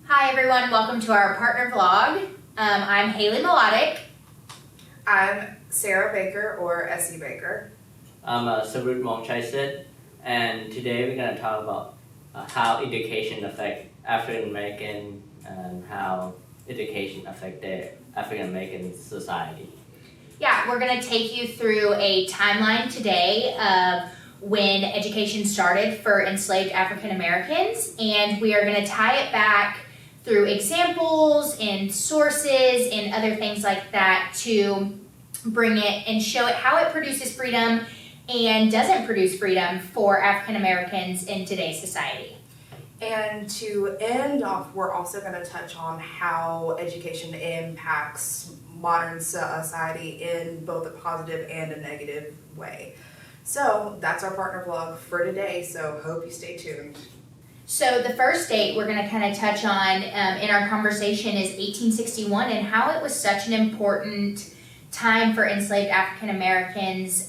Hi everyone, welcome to our partner vlog. I'm Haley Malatek. I'm Sarah Baker, or SE Baker. I'm Sarut Vongchaisit, and today we're going to talk about how education affects African American and how education affects the African American society. Yeah, we're going to take you through a timeline today of when education started for enslaved African Americans, and we are going to tie it back through examples and sources and other things like that to bring it and show it how it produces freedom and doesn't produce freedom for African Americans in today's society. And to end off, we're also going to touch on how education impacts modern society in both a positive and a negative way. So that's our partner vlog for today, so hope you stay tuned. So the first date we're going to kind of touch on in our conversation is 1861 and how it was such an important time for enslaved African Americans.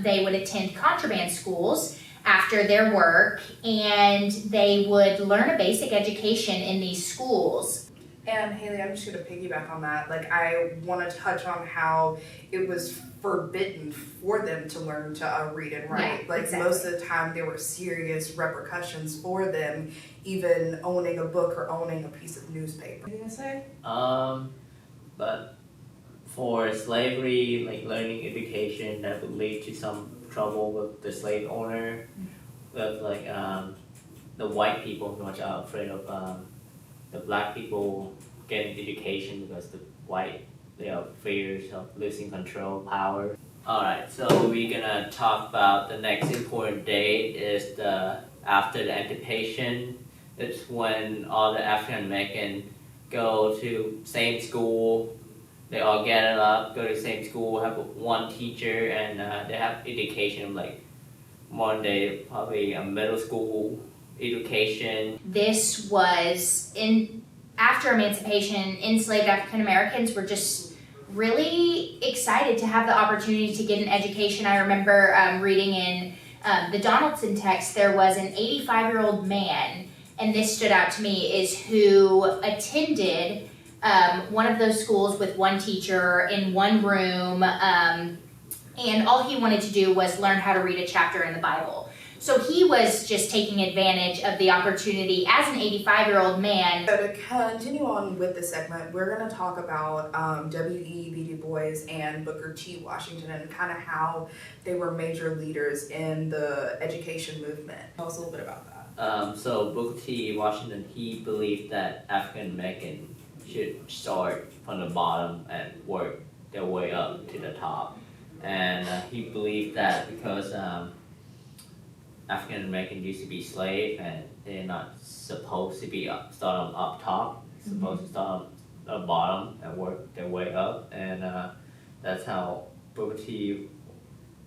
They would attend contraband schools after their work, and they would learn a basic education in these schools. And Haley, I'm just going to piggyback on that. I want to touch on how it was forbidden for them to learn to read and write. Yeah, exactly. Most of the time there were serious repercussions for them, even owning a book or owning a piece of newspaper. What are you going to say? But for slavery, learning education, that would lead to some trouble with the slave owner, with the white people, which are afraid of the black people getting education because they have fears of losing control, power. Alright, so we're gonna talk about the next important date is after the emancipation. It's when all the African Americans go to same school. They all gather up, go to the same school, have one teacher, and they have education one day, probably a middle school education. This was after emancipation, enslaved African Americans were just really excited to have the opportunity to get an education. I remember reading in the Donaldson text, there was an 85-year-old man, and this stood out to me, is who attended one of those schools with one teacher in one room, and all he wanted to do was learn how to read a chapter in the Bible. So he was just taking advantage of the opportunity as an 85-year-old man. So to continue on with the segment, we're going to talk about W.E.B. Du Bois and Booker T. Washington and kind of how they were major leaders in the education movement. Tell us a little bit about that. So Booker T. Washington, he believed that African Americans should start from the bottom and work their way up to the top. And he believed that because African Americans used to be slaves and they're not supposed to be start up top, supposed to start at the bottom and work their way up, and that's how Booker T.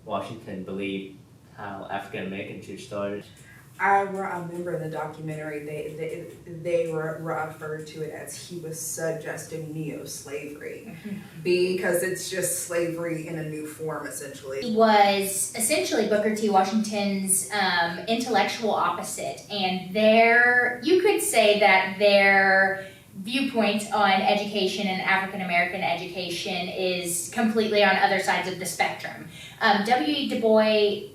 Washington believed how African Americans should start. I remember in the documentary they referred to it as he was suggesting neo-slavery because it's just slavery in a new form, essentially. He was essentially Booker T. Washington's intellectual opposite, and you could say that their viewpoint on education and African American education is completely on other sides of the spectrum. W.E. Du Bois,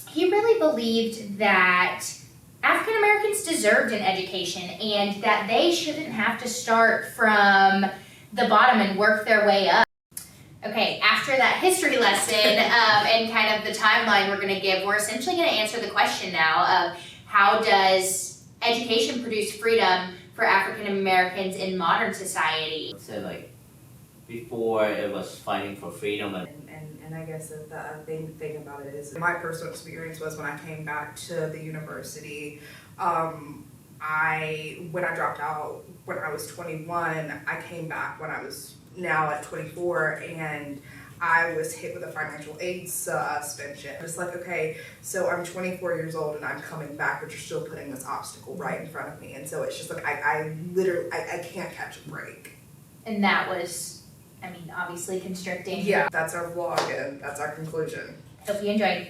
he really believed that African Americans deserved an education and that they shouldn't have to start from the bottom and work their way up. Okay, after that history lesson and kind of the timeline we're going to give, we're essentially going to answer the question now of how does education produce freedom for African Americans in modern society? So before it was fighting for freedom And I guess that the thing about it is, my personal experience was when I came back to the university, when I dropped out when I was 21, I came back when I was now at 24, and I was hit with a financial aid suspension. It's okay, so I'm 24 years old and I'm coming back, but you're still putting this obstacle right in front of me. And so it's just I literally can't catch a break. And that was, obviously constricting. Yeah, that's our vlog and that's our conclusion. Hope you enjoyed.